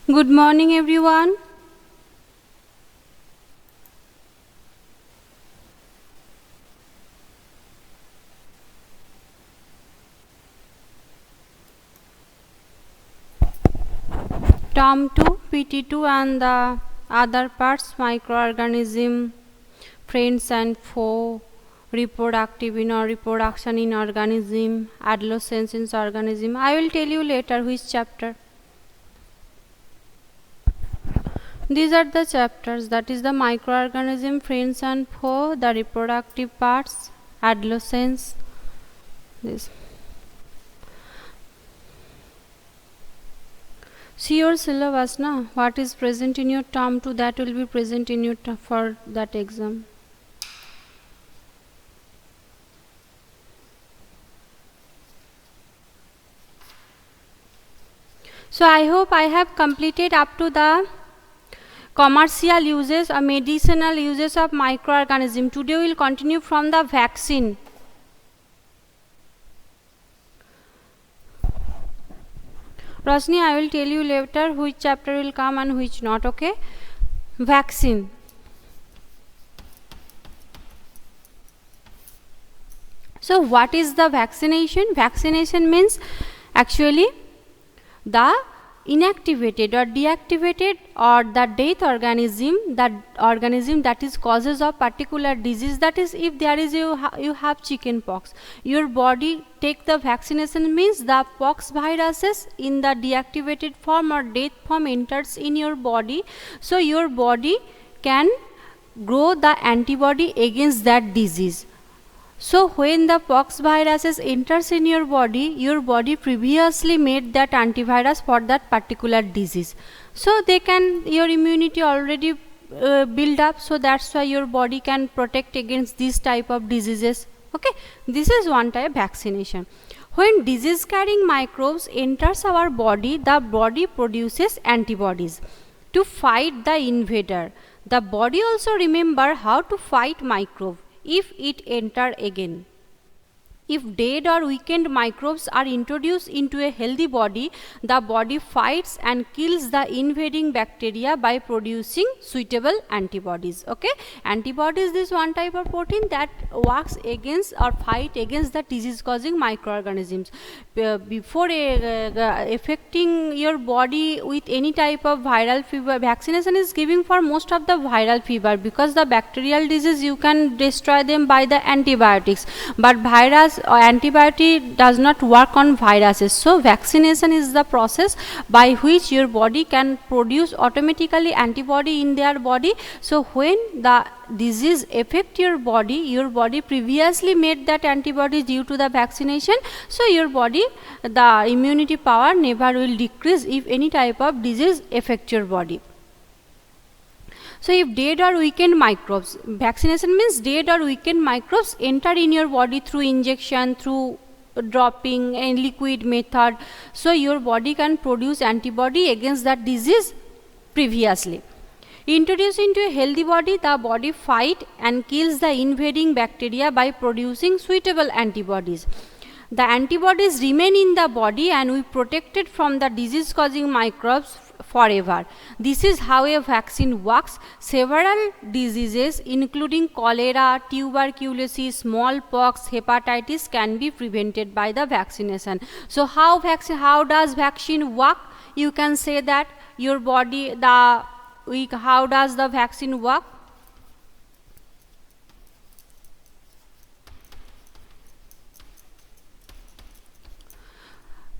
Good morning, everyone. Term 2, PT2 and the other parts, microorganism, friends and foe, reproductive in or reproduction in organism, adolescence in organism. I will tell you later which chapter. These are the chapters, that is the microorganism, friends and foe, the reproductive parts, adolescence, this. See your syllabus, na? What is present in your term 2, that will be present in your for that exam. So I hope I have completed up to the commercial uses or medicinal uses of microorganism. Today we will continue from the vaccine. Rosni, I will tell you later which chapter will come and which not, okay? Vaccine. So what is the vaccination? Vaccination means actually the inactivated or deactivated or the death organism, that is causes of particular disease. That is, if there is you have chicken pox, your body take the vaccination, means the pox viruses in the deactivated form or death form enters in your body, so your body can grow the antibody against that disease. So when the pox viruses enters in your body previously made that antivirus for that particular disease. So they can, your immunity already build up, so that's why your body can protect against this type of diseases. Okay, this is one type vaccination. When disease carrying microbes enters our body, the body produces antibodies to fight the invader. The body also remember how to fight microbe if it enter again. If dead or weakened microbes are introduced into a healthy body, the body fights and kills the invading bacteria by producing suitable antibodies. Okay, antibodies is one type of protein that works against or fight against the disease causing microorganisms. Before affecting your body with any type of viral fever, vaccination is giving for most of the viral fever, because the bacterial disease you can destroy them by the antibiotics, but virus or antibiotic does not work on viruses. So vaccination is the process by which your body can produce automatically antibody in their body. So when the disease affect your body previously made that antibody due to the vaccination, so your body, the immunity power never will decrease if any type of disease affect your body. So if dead or weakened microbes, vaccination means dead or weakened microbes enter in your body through injection, through dropping and liquid method, so your body can produce antibody against that disease previously. Introduced into a healthy body, the body fight and kills the invading bacteria by producing suitable antibodies. The antibodies remain in the body and we protected from the disease causing microbes forever. This is how a vaccine works. Several diseases including cholera, tuberculosis, smallpox, hepatitis can be prevented by the vaccination. So how does vaccine work? You can say that your body, how does the vaccine work?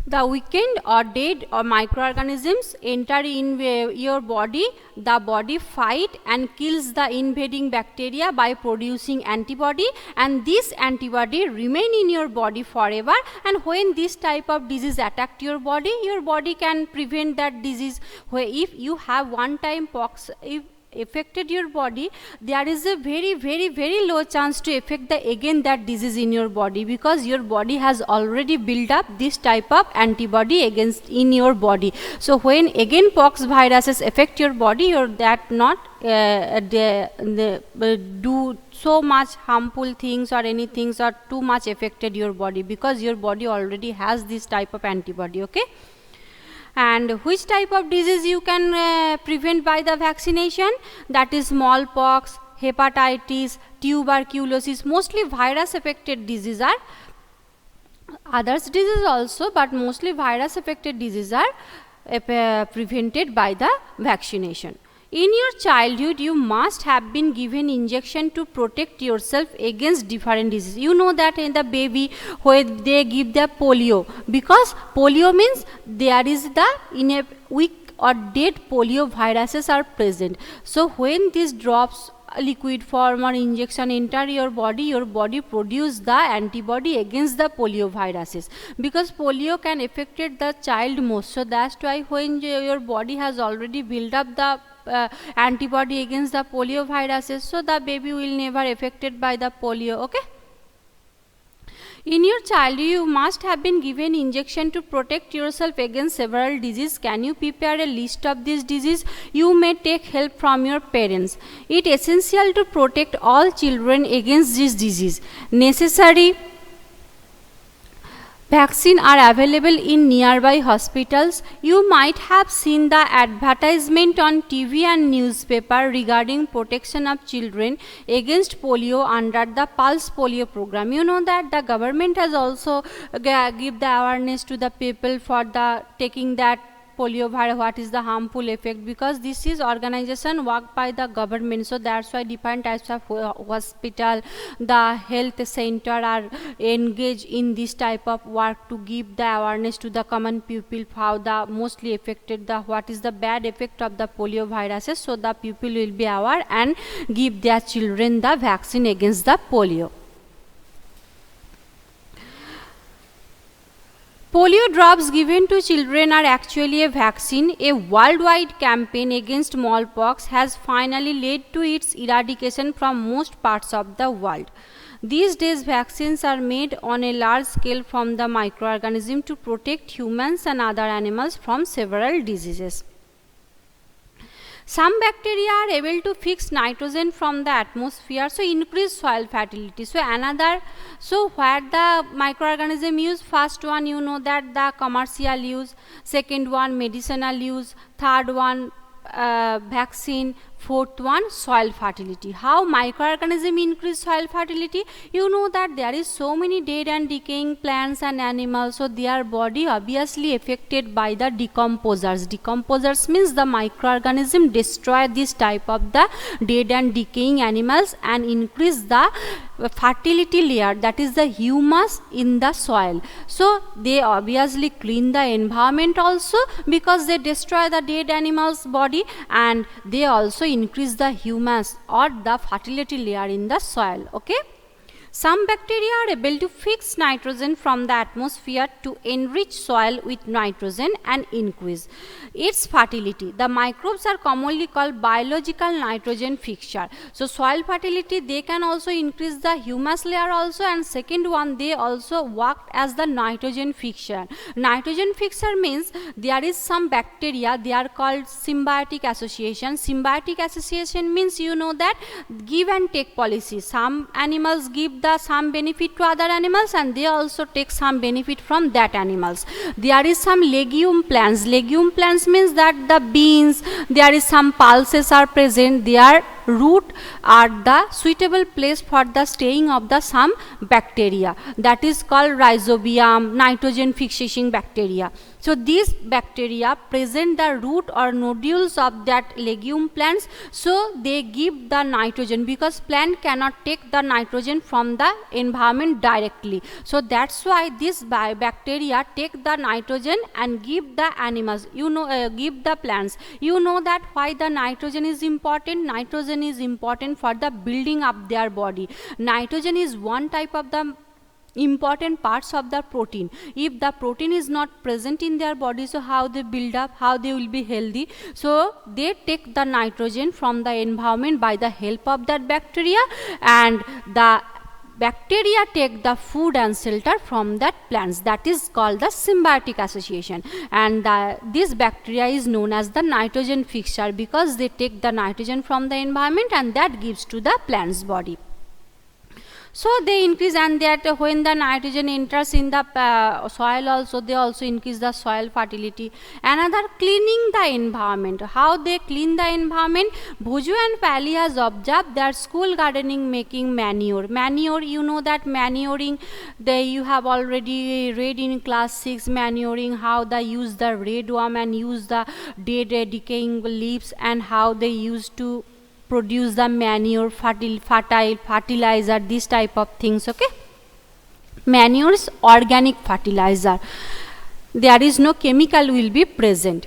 The weakened or dead or microorganisms enter in your body. The body fight and kills the invading bacteria by producing antibody, and this antibody remain in your body forever. And when this type of disease attack your body can prevent that disease. Where if you have one time pox, if affected your body, there is a very low chance to affect again that disease in your body, because your body has already built up this type of antibody against in your body. So when again pox viruses affect your body, or that not do so much harmful things or any things or too much affected your body, because your body already has this type of antibody. Okay, And which type of disease you can prevent by the vaccination? That is smallpox, hepatitis, tuberculosis. Mostly virus affected diseases are, others diseases also, but mostly virus affected diseases are prevented by the vaccination. In your childhood, you must have been given injection to protect yourself against different diseases. You know that in the baby when they give the polio, because polio means there is the in a weak or dead polio viruses are present. So when these drops liquid form or injection enter your body produce the antibody against the polio viruses, because polio can affect the child most. So that's why when your body has already built up the antibody against the polio viruses, so the baby will never affected by the polio. Okay. In your childhood, you must have been given injection to protect yourself against several diseases. Can you prepare a list of these diseases? You may take help from your parents. It is essential to protect all children against this disease. Necessary vaccines are available in nearby hospitals. You might have seen the advertisement on TV and newspaper regarding protection of children against polio under the Pulse Polio program. You know that the government has also give the awareness to the people for the taking that polio virus, what is the harmful effect, because this is organization worked by the government. So that's why different types of hospital, the health center are engaged in this type of work to give the awareness to the common people how the mostly affected the what is the bad effect of the polio viruses, so the people will be aware and give their children the vaccine against the polio. Polio drops given to children are actually a vaccine. A worldwide campaign against smallpox has finally led to its eradication from most parts of the world. These days, vaccines are made on a large scale from the microorganism to protect humans and other animals from several diseases. Some bacteria are able to fix nitrogen from the atmosphere, so increase soil fertility. So where the microorganism use, first one you know that the commercial use, second one medicinal use, third one vaccine, fourth one soil fertility. How microorganism increase soil fertility? You know that there is so many dead and decaying plants and animals, so their body obviously affected by the decomposers. Decomposers means the microorganism destroy this type of the dead and decaying animals and increase the fertility layer, that is the humus in the soil. So they obviously clean the environment also, because they destroy the dead animals body, and they also increase the humus or the fertility layer in the soil. Okay. Some bacteria are able to fix nitrogen from the atmosphere to enrich soil with nitrogen and increase its fertility. The microbes are commonly called biological nitrogen fixer. So soil fertility, they can also increase the humus layer also, and second one, they also work as the nitrogen fixer. Nitrogen fixer means there is some bacteria, they are called symbiotic association. Symbiotic association means you know that give and take policy. Some animals give some benefit to other animals and they also take some benefit from that animals. There is some legume plants. Legume plants means that the beans, there is some pulses are present, their root are the suitable place for the staying of the some bacteria, that is called rhizobium, nitrogen fixing bacteria. So these bacteria present the root or nodules of that legume plants, so they give the nitrogen, because plant cannot take the nitrogen from the environment directly. So that's why this bacteria take the nitrogen and give the animals, give the plants. You know that why the nitrogen is important. Nitrogen is important for the building up their body. Nitrogen is one type of the important parts of the protein. If the protein is not present in their body, so how they build up, how they will be healthy? So they take the nitrogen from the environment by the help of that bacteria, and the bacteria take the food and shelter from that plants. That is called the symbiotic association, and this bacteria is known as the nitrogen fixer, because they take the nitrogen from the environment and that gives to the plant's body. So they increase, and that when the nitrogen enters in the soil also, they also increase the soil fertility. Another, cleaning the environment. How they clean the environment? Bhuju and Pally has observed that school gardening making manure. Manure, you know that manuring, you have already read in class 6 manuring, how they use the red worm and use the dead decaying leaves, and how they used to produce the manure, fertilizer, this type of things. Okay, manure is organic fertilizer, there is no chemical will be present.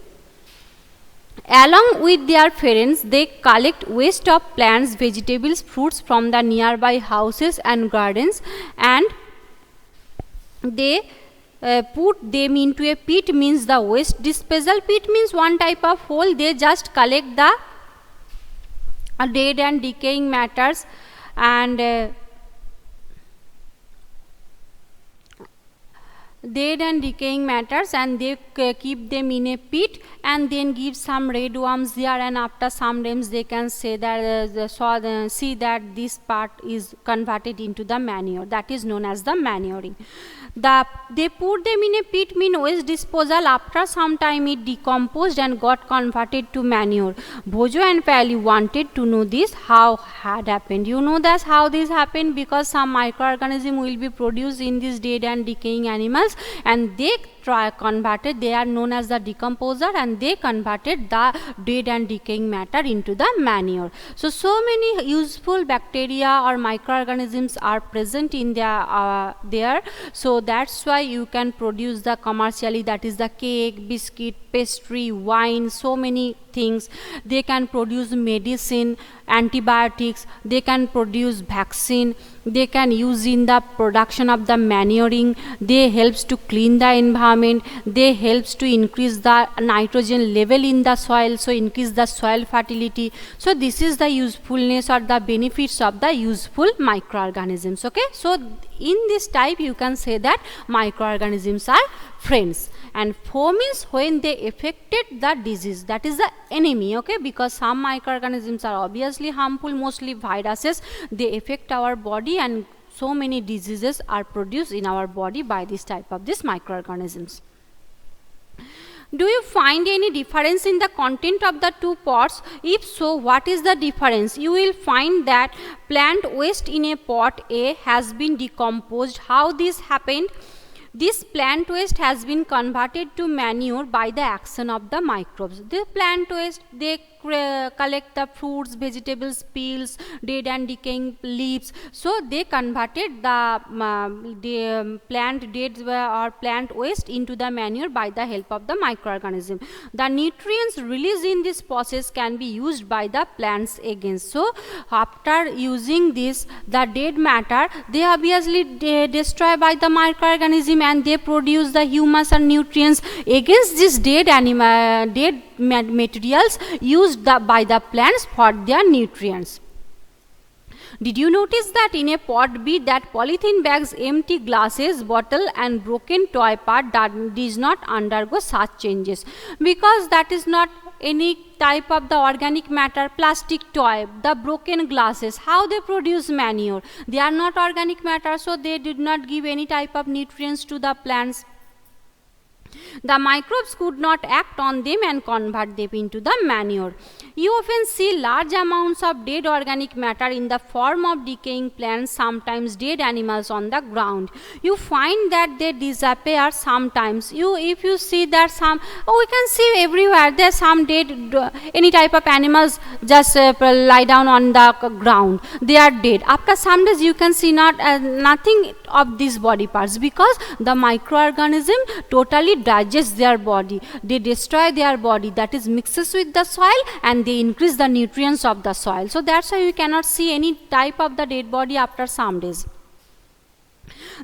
Along with their parents, they collect waste of plants, vegetables, fruits from the nearby houses and gardens, and they put them into a pit, means the waste disposal pit, means one type of hole. They just collect the dead and decaying matters, and and they keep them in a pit, and then give some red worms there, and after some times they can say that see that this part is converted into the manure, that is known as the manuring. They put them in a pit, mean waste disposal. After some time it decomposed and got converted to manure. Bhuju and Pally wanted to know this, how had happened. You know that's how this happened, because some microorganism will be produced in these dead and decaying animals, and they converted, they are known as the decomposer, and they converted the dead and decaying matter into the manure. So many useful bacteria or microorganisms are present in there, so that's why you can produce the commercially, that is the cake, biscuit, pastry, wine, so many things. They can produce medicine, antibiotics, they can produce vaccine, they can use in the production of the manuring. They helps to clean the environment, they helps to increase the nitrogen level in the soil, so increase the soil fertility. So this is the usefulness or the benefits of the useful microorganisms. Okay, so in this type you can say that microorganisms are friends, and foe means when they affected the disease, that is the enemy. Okay, because some microorganisms are obviously harmful, mostly viruses, they affect our body, and so many diseases are produced in our body by this type of these microorganisms. Do you find any difference in the content of the two pots? If so, what is the difference? You will find that plant waste in a pot A has been decomposed. How this happened? This plant waste has been converted to manure by the action of the microbes. The plant waste, they collect the fruits, vegetables, peels, dead and decaying leaves. So they converted the plant dead or plant waste into the manure by the help of the microorganism. The nutrients released in this process can be used by the plants again. So after using this, the dead matter, they obviously destroy by the microorganism, and they produce the humus and nutrients against this dead materials used by the plants for their nutrients. Did you notice that in a pot B, that polythene bags, empty glasses, bottle and broken toy part does not undergo such changes, because that is not any type of the organic matter. Plastic toy, the broken glasses, how they produce manure? They are not organic matter, so they did not give any type of nutrients to the plants. The microbes could not act on them and convert them into the manure. You often see large amounts of dead organic matter in the form of decaying plants, sometimes dead animals on the ground. You find that they disappear sometimes. If you see that we can see everywhere there some dead, any type of animals just lie down on the ground. They are dead. After some days you can see nothing of these body parts, because the microorganism totally digest their body, they destroy their body, that is mixes with the soil, and they increase the nutrients of the soil. So that's why you cannot see any type of the dead body after some days.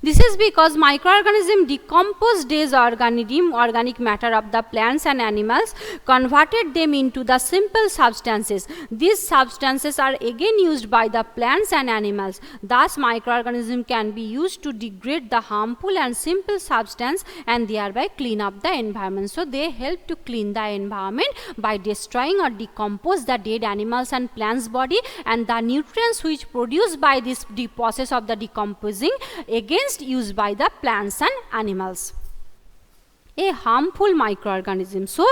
This is because microorganisms decompose these organic matter of the plants and animals, converted them into the simple substances. These substances are again used by the plants and animals. Thus, microorganisms can be used to degrade the harmful and simple substance and thereby clean up the environment. So, they help to clean the environment by destroying or decompose the dead animals and plants body, and the nutrients which produced by this process of the decomposing against used by the plants and animals. A harmful microorganism. So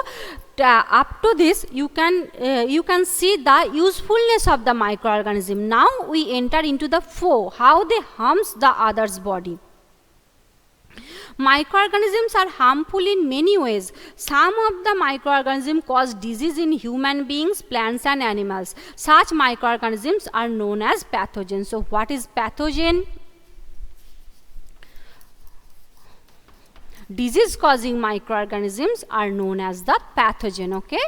up to this you can see the usefulness of the microorganism. Now we enter into the four, how they harms the other's body. Microorganisms are harmful in many ways. Some of the microorganisms cause disease in human beings, plants and animals. Such microorganisms are known as pathogens. So what is pathogen? Disease causing microorganisms are known as the pathogen. Okay,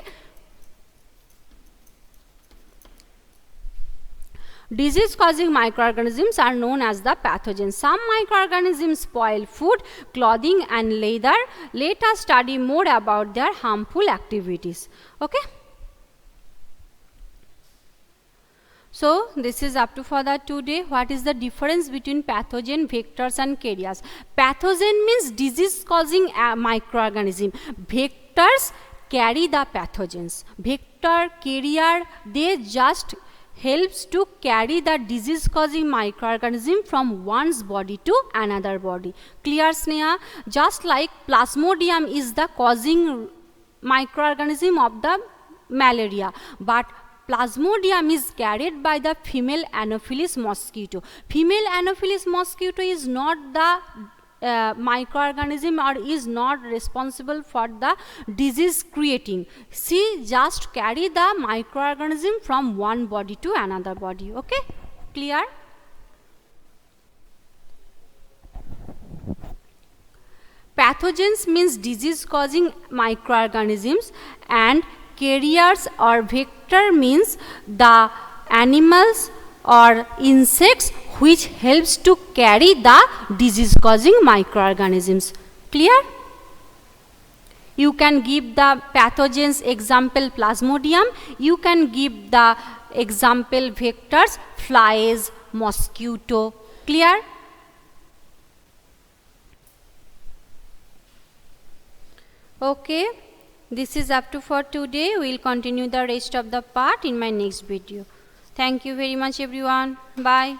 disease causing microorganisms are known as the pathogens. Some microorganisms spoil food, clothing and leather. Let us study more about their harmful activities. Okay, so this is up to for the today. What is the difference between pathogen, vectors and carriers? Pathogen means disease causing microorganism. Vectors carry the pathogens. Vector, carrier, they just helps to carry the disease causing microorganism from one's body to another body. Clear, Sneha? Just like Plasmodium is the causing microorganism of the malaria, but Plasmodium is carried by the female Anopheles mosquito. Female Anopheles mosquito is not the microorganism or is not responsible for the disease creating. She just carry the microorganism from one body to another body. Okay, clear? Pathogens means disease causing microorganisms, and carriers or vector means the animals or insects which helps to carry the disease causing microorganisms. Clear? You can give the pathogens example Plasmodium, you can give the example vectors flies, mosquito. Clear? Okay, this is up to for today. We will continue the rest of the part in my next video. Thank you very much everyone. Bye.